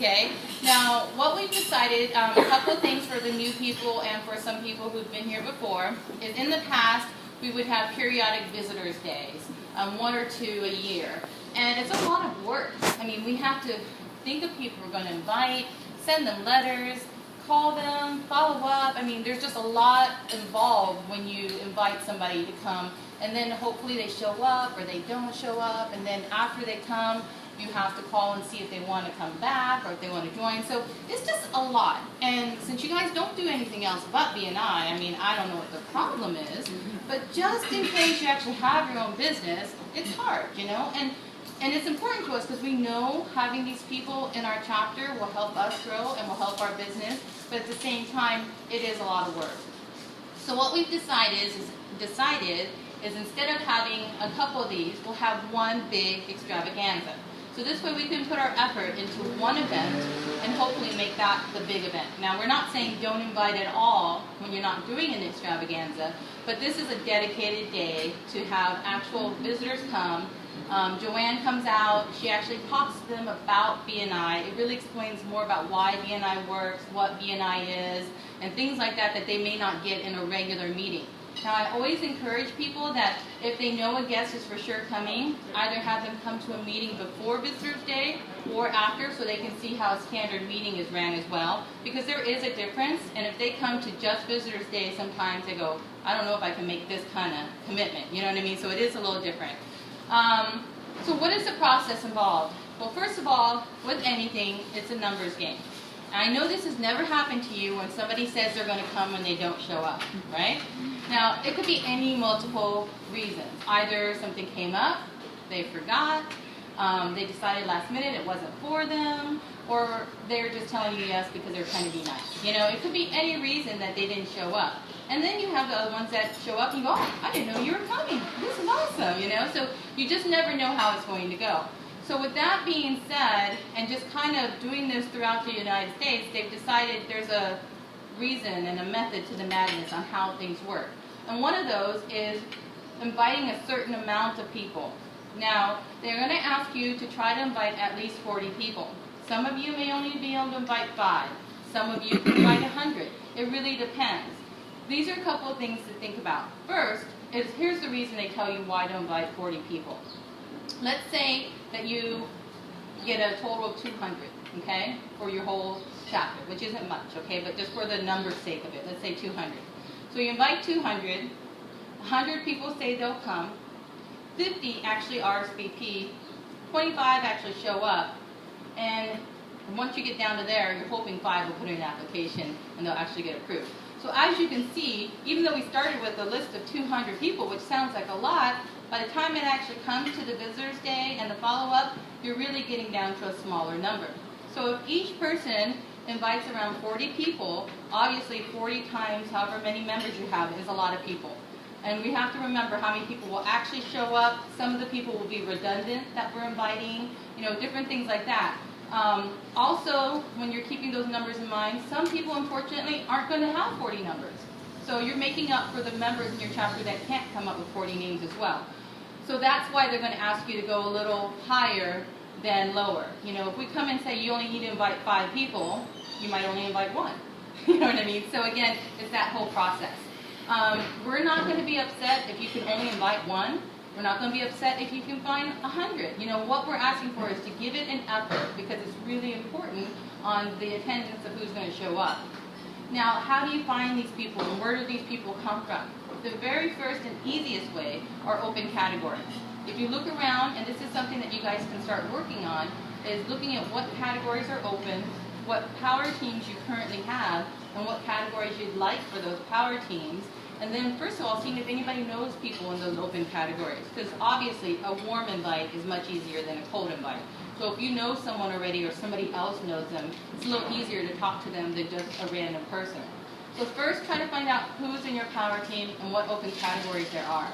Okay. Now, what we've decided, a couple of things for the new people and for some people who've been here before, is in the past we would have periodic visitors days, 1 or 2 a year. And it's a lot of work. I mean, we have to think of people we're going to invite, send them letters, call them, follow up. I mean, there's just a lot involved when you invite somebody to come, and then hopefully they show up or they don't show up, and then after they come, you have to call and see if they want to come back or if they want to join. So it's just a lot. And since you guys don't do anything else but BNI, I mean, I don't know what the problem is, but just in case you actually have your own business, it's hard, you know? And it's important to us because we know having these people in our chapter will help us grow and will help our business, but at the same time, it is a lot of work. So what we've decided is instead of having a couple of these, we'll have one big extravaganza. So this way we can put our effort into one event and hopefully make that the big event. Now we're not saying don't invite at all when you're not doing an extravaganza, but this is a dedicated day to have actual visitors come. Joanne comes out, she actually talks to them about BNI. It really explains more about why BNI works, what BNI is, and things like that that they may not get in a regular meeting. Now I always encourage people that if they know a guest is for sure coming, either have them come to a meeting before Visitors Day or after so they can see how a standard meeting is ran as well, because there is a difference, and if they come to just Visitors Day, sometimes they go, I don't know if I can make this kind of commitment, you know what I mean? So it is a little different. So what is the process involved? Well, first of all, with anything, it's a numbers game. And I know this has never happened to you when somebody says they're going to come and they don't show up, right? Now, it could be any multiple reasons. Either something came up, they forgot, they decided last minute it wasn't for them, or they're just telling you yes because they're trying to be nice. You know, it could be any reason that they didn't show up. And then you have the other ones that show up and you go, oh, I didn't know you were coming. This is awesome, you know? So you just never know how it's going to go. So with that being said, and just kind of doing this throughout the United States, they've decided there's a reason and a method to the madness on how things work. And one of those is inviting a certain amount of people. Now, they're going to ask you to try to invite at least 40 people. Some of you may only be able to invite 5. Some of you can invite 100. It really depends. These are a couple of things to think about. First, here's the reason they tell you why to invite 40 people. Let's say that you get a total of 200, okay, for your whole chapter, which isn't much, okay, but just for the number's sake of it, let's say 200. So you invite 200, 100 people say they'll come, 50 actually RSVP, 25 actually show up, and once you get down to there, you're hoping 5 will put in an application and they'll actually get approved. So as you can see, even though we started with a list of 200 people, which sounds like a lot, by the time it actually comes to the Visitors Day and the follow-up, you're really getting down to a smaller number. So if each person invites around 40 people, obviously 40 times however many members you have is a lot of people. And we have to remember how many people will actually show up. Some of the people will be redundant that we're inviting, you know, different things like that. Also, when you're keeping those numbers in mind, some people, unfortunately, aren't going to have 40 numbers. So you're making up for the members in your chapter that can't come up with 40 names as well. So that's why they're going to ask you to go a little higher than lower. You know, if we come and say you only need to invite 5 people, you might only invite 1. You know what I mean? So again, it's that whole process. We're not going to be upset if you can only invite 1. We're not going to be upset if you can find 100. You know, what we're asking for is to give it an effort because it's really important on the attendance of who's going to show up. Now, how do you find these people and where do these people come from? The very first and easiest way are open categories. If you look around, and this is something that you guys can start working on, is looking at what categories are open, what power teams you currently have, and what categories you'd like for those power teams. And then, first of all, seeing if anybody knows people in those open categories. Because obviously, a warm invite is much easier than a cold invite. So if you know someone already or somebody else knows them, it's a little easier to talk to them than just a random person. So first, try to find out who's in your power team and what open categories there are.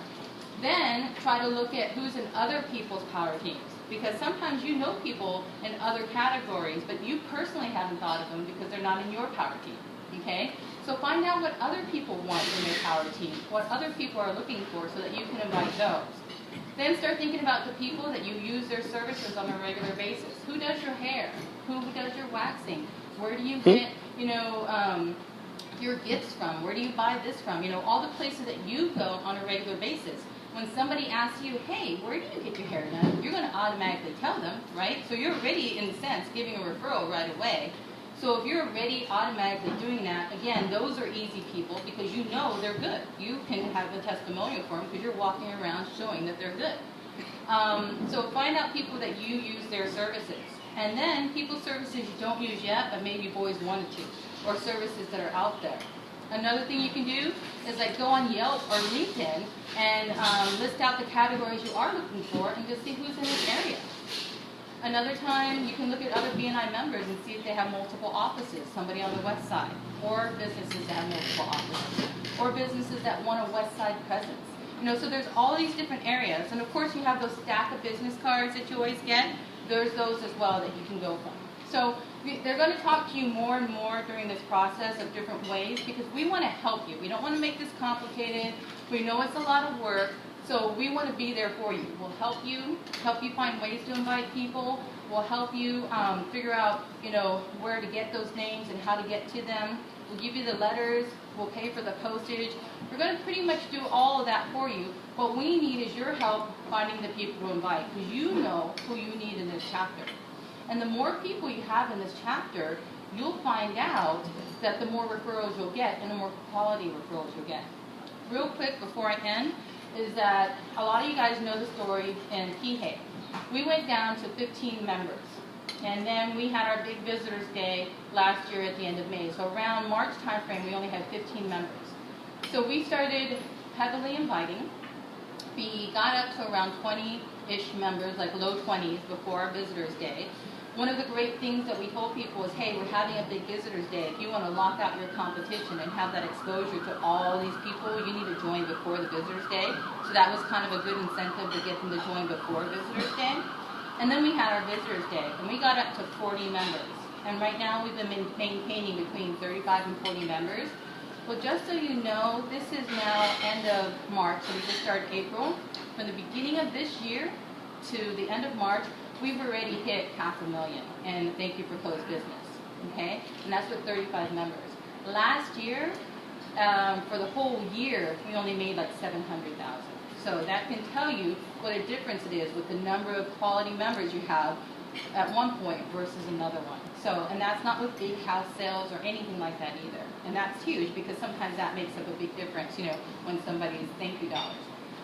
Then, try to look at who's in other people's power teams. Because sometimes you know people in other categories, but you personally haven't thought of them because they're not in your power team. Okay? So find out what other people want in their power team, what other people are looking for so that you can invite those. Then start thinking about the people that you use their services on a regular basis. Who does your hair? Who does your wax? waxing? Where do you get, your gifts from? Where do you buy this from? All the places that you go on a regular basis. When somebody asks you, hey, where do you get your hair done? You're going to automatically tell them, right? So you're already, in a sense, giving a referral right away. So if you're already automatically doing that, again, those are easy people because you know they're good. You can have a testimonial for them because you're walking around showing that they're good. So find out people that you use their services. And then people's services you don't use yet, but maybe you've always wanted to, or services that are out there. Another thing you can do is like go on Yelp or LinkedIn and list out the categories you are looking for and just see who's in this area. Another time, you can look at other BNI members and see if they have multiple offices, somebody on the west side, or businesses that have multiple offices, or businesses that want a west side presence. So there's all these different areas. And of course, you have those stack of business cards that you always get. There's those as well that you can go from. So they're going to talk to you more and more during this process of different ways because we want to help you. We don't want to make this complicated. We know it's a lot of work. So we want to be there for you. We'll help you find ways to invite people. We'll help you figure out, where to get those names and how to get to them. We'll give you the letters. We'll pay for the postage. We're going to pretty much do all of that for you. What we need is your help finding the people to invite because you know who you need in this chapter. And the more people you have in this chapter, you'll find out that the more referrals you'll get and the more quality referrals you'll get. Real quick before I end, is that a lot of you guys know the story in Kihei. We went down to 15 members, and then we had our big visitors day last year at the end of May. So around March timeframe, we only had 15 members. So we started heavily inviting. We got up to around 20-ish members, like low 20s, before our visitors day. One of the great things that we told people is, hey, we're having a big visitors day. If you want to lock out your competition and have that exposure to all these people, you need to join before the visitors day. So that was kind of a good incentive to get them to join before visitors day. And then we had our visitors day, and we got up to 40 members. And right now we've been maintaining between 35 and 40 members. Well, just so you know, this is now end of March, so we just started April. From the beginning of this year to the end of March, we've already hit 500,000, and thank you for closed business, okay? And that's with 35 members. Last year, for the whole year, we only made like 700,000. So that can tell you what a difference it is with the number of quality members you have at one point versus another one. So, and that's not with big house sales or anything like that either. And that's huge because sometimes that makes up a big difference, when somebody's thank you dollars.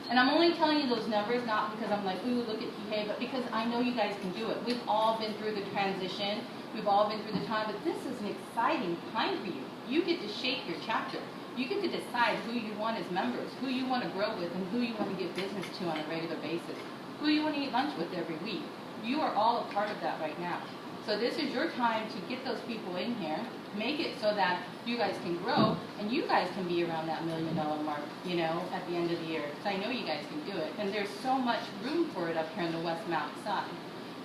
And I'm only telling you those numbers not because I'm like, ooh, look at Kihei, but because I know you guys can do it. We've all been through the transition. We've all been through the time, but this is an exciting time for you. You get to shape your chapter. You get to decide who you want as members, who you want to grow with, and who you want to give business to on a regular basis, who you want to eat lunch with every week. You are all a part of that right now. So this is your time to get those people in here, make it so that you guys can grow, and you guys can be around that $1 million mark, at the end of the year. Because I know you guys can do it. And there's so much room for it up here on the West Mountain side.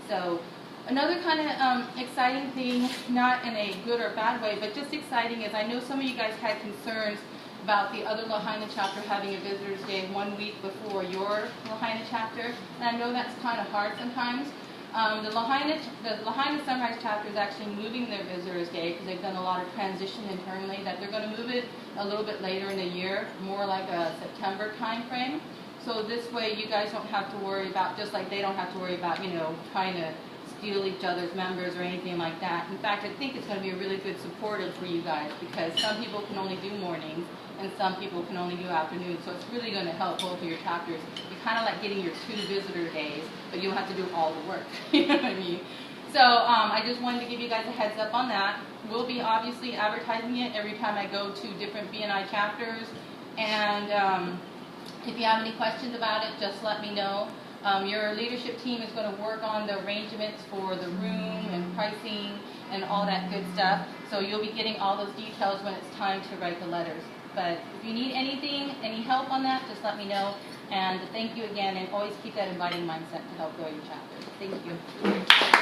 So another kind of exciting thing, not in a good or bad way, but just exciting is I know some of you guys had concerns about the other Lahaina chapter having a visitors day 1 week before your Lahaina chapter. And I know that's kind of hard sometimes. The Lahaina Sunrise chapter is actually moving their visitors day because they've done a lot of transition internally, that they're going to move it a little bit later in the year, more like a September time frame. So this way you guys don't have to worry about, just like they don't have to worry about, trying to steal each other's members or anything like that. In fact, I think it's going to be a really good supportive for you guys because some people can only do mornings and some people can only do afternoons. So it's really going to help both of your chapters. You're kind of like getting your 2 visitor days, but you don't have to do all the work. You know what I mean? So I just wanted to give you guys a heads up on that. We'll be obviously advertising it every time I go to different BNI chapters. And if you have any questions about it, just let me know. Your leadership team is going to work on the arrangements for the room and pricing and all that good stuff. So you'll be getting all those details when it's time to write the letters. But if you need anything, any help on that, just let me know. And thank you again, and always keep that inviting mindset to help grow your chapter. Thank you.